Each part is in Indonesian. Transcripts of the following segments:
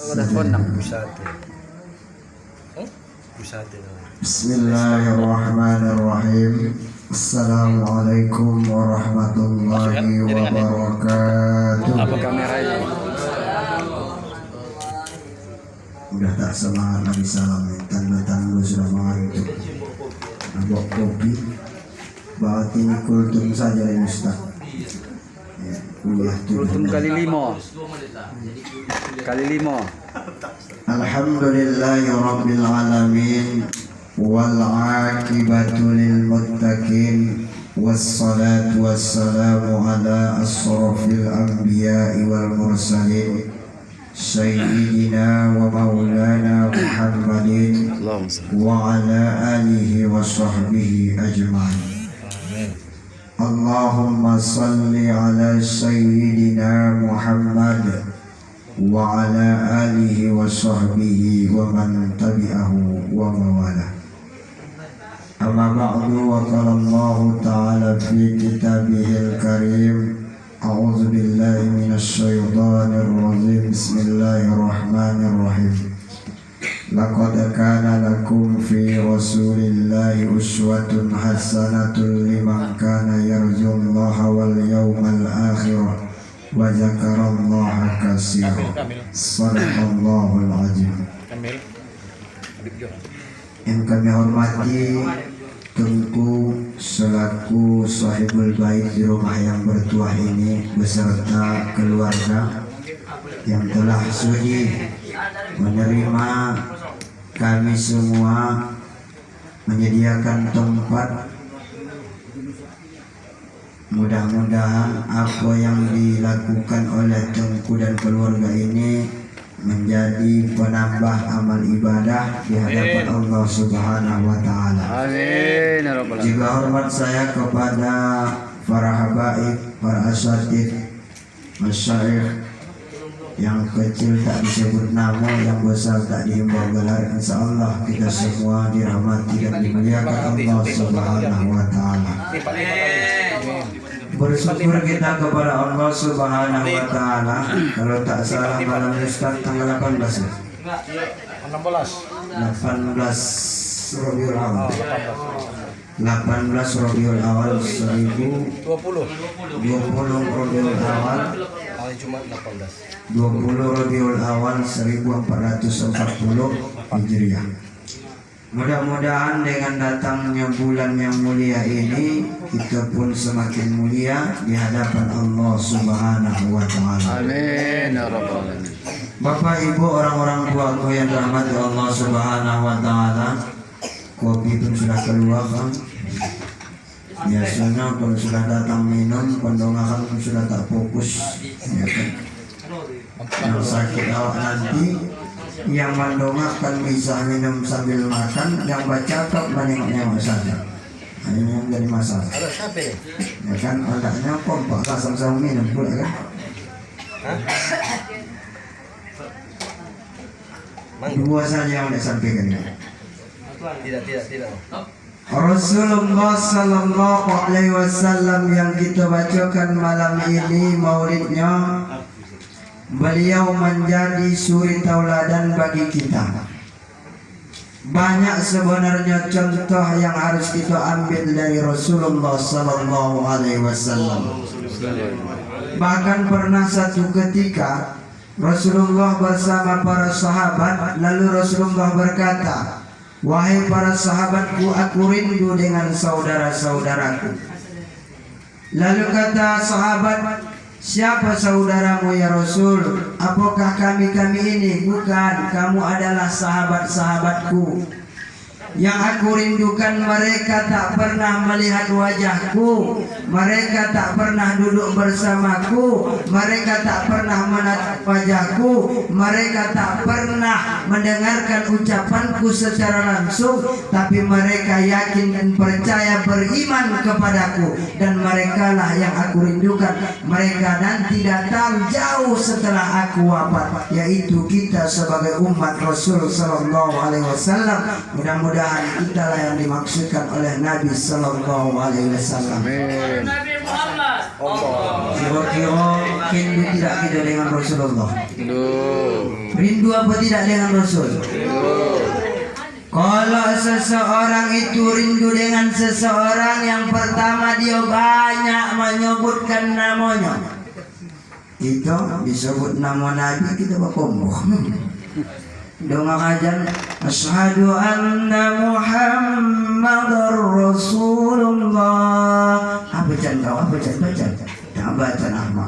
Bismillahirrahmanirrahim. Assalamualaikum warahmatullahi wabarakatuh. Udah tak semangat lagi salam, tanda-tanda sudah mengantuk. Nabok kopi, bawa ini kultum saja ini Ustaz. Ya, kultum kali 5. Alhamdulillahi rabbil alamin wal aqibatu lil muttaqin wassalatu wassalamu ala asrafil anbiya'i wal mursalin sayyidina wa maulana Muhammadin wa ala alihi wa sahbihi ajma'in. Allahumma salli ala sayyidina Muhammad wa ala alihi wa sahbihi wa man tabi'ahu wa mawalah. Amma ba'du, wa qala Allah ta'ala fi kitabihil karim, a'udzu billahi minasy syaithanir rajim. Bismillahirrahmanirrahim. Laqad kana lakum fi rasulillahi uswatun hasanatun liman kana yarjullaha wal yawmal akhir wa zakarallaha katsiran. Shadaqallahul azim. Yang kami hormati tentu selaku sahibul bait di rumah yang bertuah ini beserta keluarga yang telah sudi menerima kami semua, menyediakan tempat. Mudah-mudahan apa yang dilakukan oleh Tengku dan keluarga ini menjadi penambah amal ibadah di hadapan Allah Subhanahu wa taala. Amin. Juga hormat saya kepada para habaib, para asatidz, masyayikh yang kecil tak disebut nama, yang besar tak dihimbau gelar. Insyaallah kita semua dirahmati dan dimuliakan Allah Subhanahu wa taala. Bersyukur kita kepada Allah Subhanahu wa taala. Kalau tak salah malam Ustaz tanggal 18 ya? 18 Rabiul Awal. 18 Rabiul Awal 2020 Rabiul Awal. Hari Jumat 20 Rabiul Awal 1440 Hijriah. Mudah-mudahan dengan datangnya bulan yang mulia ini, kita pun semakin mulia di hadapan Allah Subhanahu wa taala. Amin ya rabbal alamin. Bapak Ibu, orang-orang tuaku yang dirahmati Allah Subhanahu wa taala, kopi pun sudah keluar kan? Biasanya kalau sudah datang minum, pendongakan pun sudah tak fokus, ya kan? Yang sakit awak nanti, yang mendongakkan bisa minum sambil makan, yang baca tak menengok-nengok saja. Nah, ini yang jadi masalah. Ya kan, otaknya kompak sama-sama minum pula kan? Dua saja yang saya sampaikan. Tidak. Rasulullah Sallallahu Alaihi Wasallam yang kita bacakan malam ini maulidnya, beliau menjadi suri tauladan bagi kita. Banyak sebenarnya contoh yang harus kita ambil dari Rasulullah Sallallahu Alaihi Wasallam. Bahkan pernah satu ketika Rasulullah bersama para sahabat, lalu Rasulullah berkata, "Wahai para sahabatku, aku rindu dengan saudara-saudaraku." Lalu kata sahabat, "Siapa saudaramu ya Rasul?" "Apakah kami ini?" "Bukan, kamu adalah sahabat-sahabatku. Yang aku rindukan, mereka tak pernah melihat wajahku, mereka tak pernah duduk bersamaku, mereka tak pernah menatap wajahku, mereka tak pernah mendengarkan ucapanku secara langsung, tapi mereka yakin dan percaya, beriman kepadaku, dan mereka lah yang aku rindukan. Mereka nanti datang jauh setelah aku wafat, yaitu kita sebagai umat Rasul Sallallahu Alaihi Wasallam. Mudah-mudahan kita lah yang dimaksudkan oleh Nabi Sallallahu Alaihi Wasallam. Amin. Kira-kira kindu tidak kita dengan Rasulullah. Duh. Rindu apa tidak dengan Rasul? Kalau seseorang itu rindu dengan seseorang, yang pertama dia banyak menyebutkan namanya. Itu disebut nama Nabi, kita berkomboh. Doa kajian asyhadu anna Muhammadar Rasulullah. Apa kau? Apa baca? Tak baca nama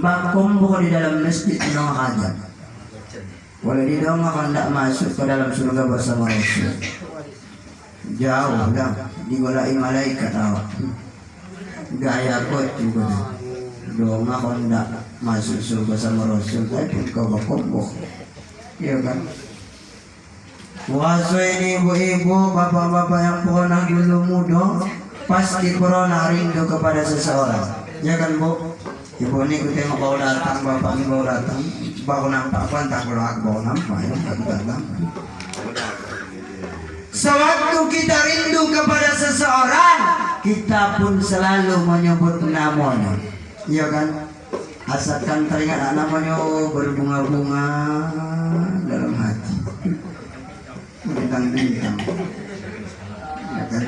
berkomboh di dalam masjid doa kajian. Boleh didongakan tidak masuk ke dalam surga bersama Rasul. Jauh dah digolai malaikat awak. Gaya kot juga. Dongakan tidak masuk surga sama Rasul, tapi kau berkomboh. Iya kan? Puasa ini ibu-ibu, bapak-bapak yang pernah dulu muda, pasti pernah rindu kepada seseorang. Ya kan Bu? Ibu ini aku tengok bau datang, bapak ini bau datang, bau nampak apa entah kalau aku bau nampak ya, aku datang. Sewaktu kita rindu kepada seseorang, kita pun selalu menyebut namanya. Iya kan? Asalkan teringat namanya berbunga-bunga dalam hati, bintang-bintang. Ya kan?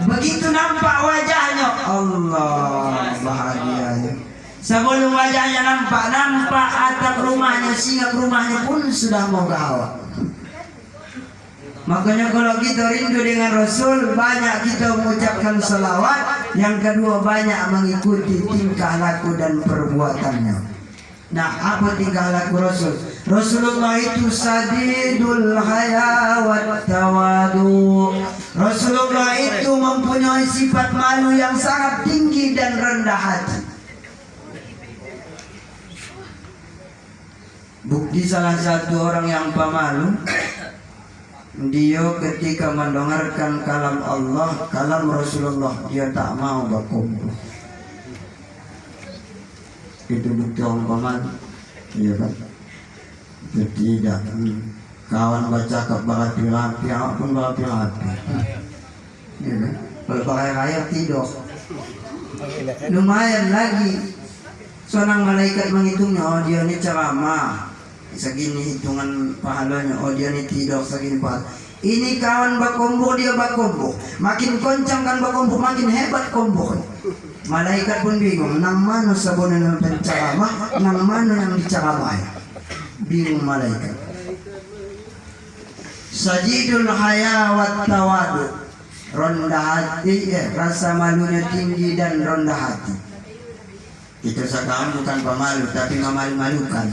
Begitu nampak wajahnya, Allah bahagianya. Sebelum wajahnya nampak atap rumahnya, singgah rumahnya pun sudah mau gawat. Makanya kalau kita rindu dengan Rasul, banyak kita mengucapkan salawat. Yang kedua, banyak mengikuti tingkah laku dan perbuatannya. Nah, apa tingkah laku Rasul? Rasulullah itu sadidul haya wat tawadu. Rasulullah itu mempunyai sifat malu yang sangat tinggi dan rendah hati. Bukti salah satu orang yang pemalu, dia ketika mendengarkan kalam Allah, kalam Rasulullah, dia tak mau berkumpul. Itu bukti orang pemalu, iya kan? Tidak. Kawan baca berapi-rapi, awak pun berapi-rapi. Iya kan? Kalau pakai raya tidur. Lumayan lagi. Seorang malaikat menghitungnya, oh dia ini ceramah segini hitungan pahalanya, oh dia ini tidur segini pahala. Ini kawan berkomboh, dia berkomboh. Makin kencang kan berkomboh, makin hebat komboh. Malaikat pun bingung, nang mana sebenarnya penceramah, nang mana yang diceramai. Bingung malaikat. Sajidul haya wat tawadu. Rendah hati, rasa malunya tinggi dan rendah hati. Itu sekarang bukan pemalu, tapi memalu-malukan.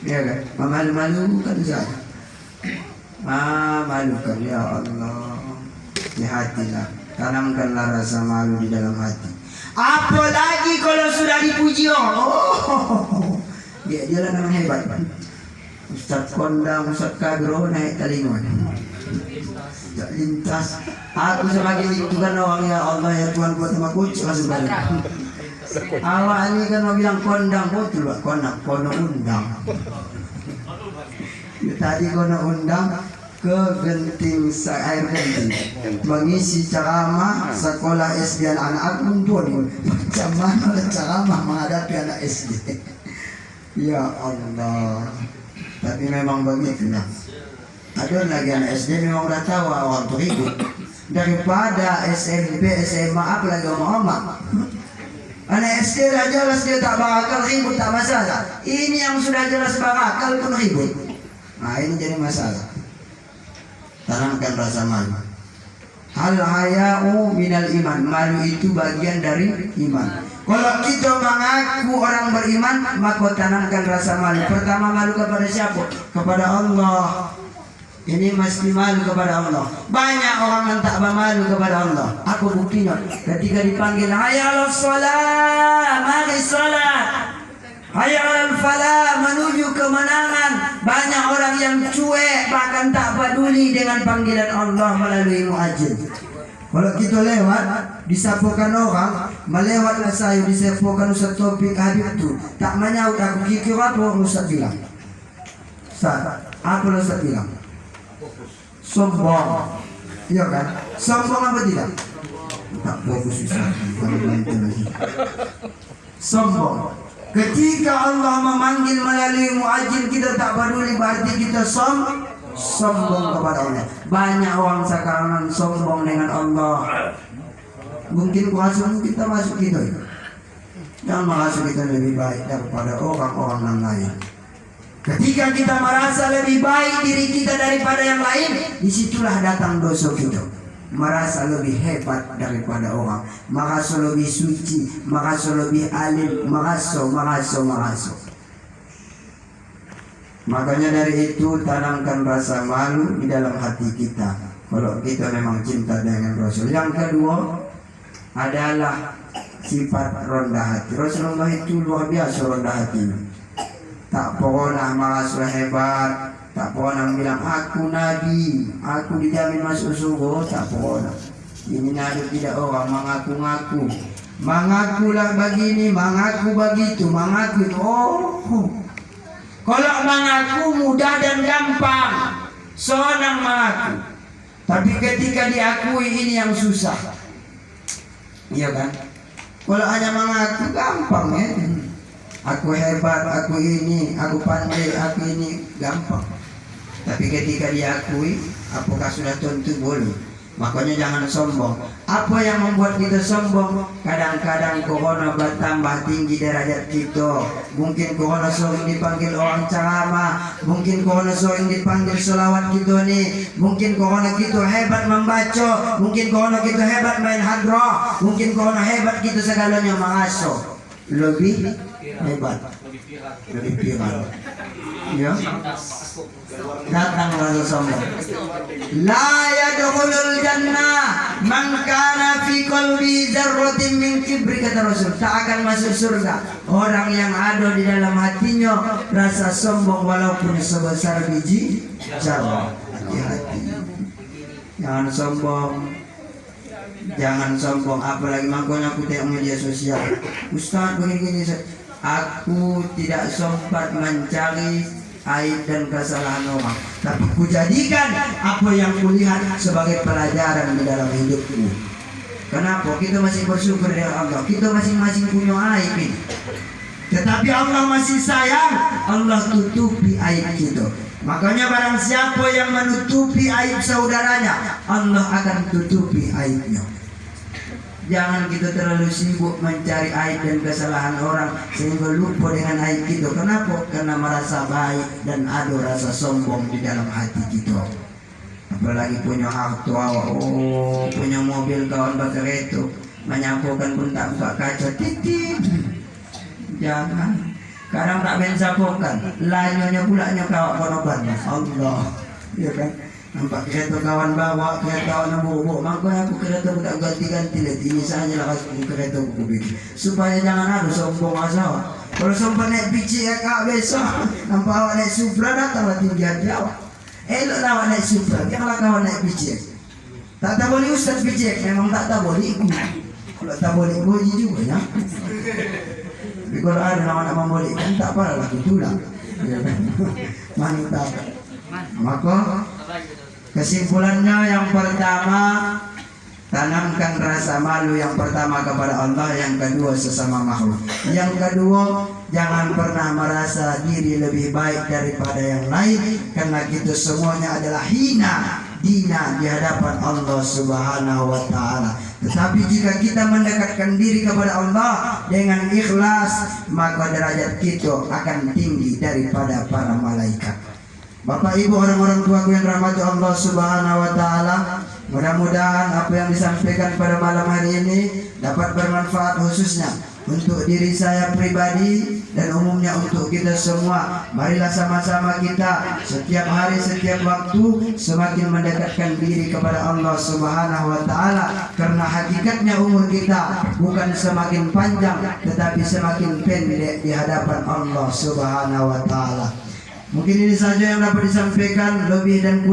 Ya kan? Memalu-malukan saja. Malukan, ya Allah. Di hatilah. Tanamkanlah rasa malu di dalam hati. Apalagi kalau sudah dipuji Allah. Dia lah memang hebat. Ustaz Kondang, Ustaz Kadro naik telinga. Tak lintas. Aku sebagai itu kan orang, ya Allah ya Tuhan buat sama kucing langsung balik. Awak ini kan mau bilang kondang, betul Pak, kono undang. Tadi kono undang ke genting air genting, mengisi ceramah sekolah SD anak-anak mumpuni. Macam mana ceramah menghadapi anak SD? Ya Allah. Tapi memang begitulah. Ada lagi anak SD memang udah tahu waktu ribut. Daripada SMP, SMA apalagi omong-omong. Anak SD dah jelas dia tak berakal, ribut tak masalah. Ini yang sudah jelas berakal pun ribut. Nah ini jadi masalah. Tanamkan rasa malu. Hal haya'u minal iman. Malu itu bagian dari iman. Kalau kita mengaku orang beriman, maka tanamkan rasa malu. Pertama malu kepada siapa? Kepada Allah. Ini mesti malu kepada Allah. Banyak orang yang tak bermalu kepada Allah. Aku buktinya ketika dipanggil hayya 'alas shalah, mari salat. Hayya 'alal falah, menuju kemenangan. Banyak orang yang cuek, bahkan tak peduli dengan panggilan Allah melalui muadzin. Kalau kita lewat, disapukan orang, melewatlah saya, disapukan Ustaz Taufik Habib tu, tak menyaut aku, kira apa Ustaz bilang? Ustaz, apa Ustaz bilang? Sombong, iya kan? Sombong apa tidak? Tak fokus Ustaz, sombong. Ketika Allah memanggil melalui muadzin, kita tak peduli, berarti kita sombong kepada Allah. Banyak orang sekarang sombong dengan Allah. Mungkin kuasa kita masuk gitu. Yang merasa kita lebih baik daripada orang-orang yang lain. Ketika kita merasa lebih baik diri kita daripada yang lain, disitulah datang dosa kita. Merasa lebih hebat daripada orang, merasa lebih suci, merasa lebih alim, merasa. Makanya dari itu tanamkan rasa malu di dalam hati kita. Kalau kita memang cinta dengan Rasul. Yang kedua adalah sifat rendah hati. Rasulullah itu luar biasa rendah hatinya. Tak pernah merasa hebat, tak pernah bilang aku nabi, aku dijamin masuk surga, tak pernah. Ini ada tidak orang mengaku-ngaku, mengakulah begini, mengaku begitu, mengaku. Kalau mengaku mudah dan gampang, seorang mengaku. Tapi ketika diakui ini yang susah, iya kan? Kalau hanya mengaku gampang ya. Aku hebat, aku ini, aku pandai, aku ini, gampang. Tapi ketika diakui, apakah sudah tentu boleh? Makanya jangan sombong. Apa yang membuat kita sombong? Kadang-kadang corona bertambah tinggi derajat kita. Mungkin corona sering dipanggil orang ceramah, mungkin corona sering dipanggil selawat kita nih, mungkin corona kita hebat membaca, mungkin corona kita hebat main hadrah, mungkin corona hebat kita segalanya mengaso. Lebih hebat, lebih viral. Ya, datang rasa sombong. La yadkhulul jannah man kana fi qalbi dzarratin min kibri, kata Rasul. Tak akan masuk surga orang yang ada di dalam hatinya rasa sombong walaupun sebesar biji zarah. Hati-hati. Jangan sombong. Jangan sombong, apalagi makanya aku tengok media sosial. Ustaz begini-gini, aku tidak sempat mencari aib dan kesalahan orang, tapi kujadikan apa yang kulihat sebagai pelajaran di dalam hidupku. Kenapa? Kita masih bersyukur dengan Allah. Kita masing-masing punya aib ini. Tetapi Allah masih sayang, Allah tutupi aib kita. Makanya barang siapa yang menutupi aib saudaranya, Allah akan tutupi aibnya. Jangan kita terlalu sibuk mencari aib dan kesalahan orang sehingga lupa dengan aib kita. Kenapa? Karena merasa baik dan ada rasa sombong di dalam hati kita. Apalagi punya harta, punya mobil, kawan berkereta, menyapukan pun tak buka kaca, titip. Jangan. Kadang tak mensapukan, lainnya pulanya kawak konoban. Allah, ya kan? Nampak kereta kawan bawa, kereta kawan bubuk, makanya aku kereta aku tak ganti-ganti lah. Ini saja lah aku kereta aku bikin supaya jangan ada sombong asal. Kalau sombong naik biji ya kak besok, nampak awak naik Supra datanglah tinggian jauh. Elok lah awak naik Supra, janganlah kawan naik biji. Tak boleh ustaz biji, memang tak boleh ikut. Kalau tak boleh boji juga ya. Tapi kalau ada nak membolehkan tak apa lah itulah. Mantap. Maka kesimpulannya yang pertama, tanamkan rasa malu yang pertama kepada Allah, yang kedua sesama makhluk. Yang kedua, jangan pernah merasa diri lebih baik daripada yang lain, karena kita semuanya adalah hina dina di hadapan Allah Subhanahu wa taala. Tetapi jika kita mendekatkan diri kepada Allah dengan ikhlas, maka derajat kita akan tinggi daripada para malaikat. Bapak Ibu, orang-orang tuaku yang rahmati Allah Subhanahu wa taala, mudah-mudahan apa yang disampaikan pada malam hari ini dapat bermanfaat khususnya untuk diri saya pribadi dan umumnya untuk kita semua. Marilah sama-sama kita setiap hari, setiap waktu semakin mendekatkan diri kepada Allah Subhanahu wa taala, karena hakikatnya umur kita bukan semakin panjang tetapi semakin pendek di hadapan Allah Subhanahu wa taala. Mungkin ini saja yang dapat disampaikan, lebih dan kurang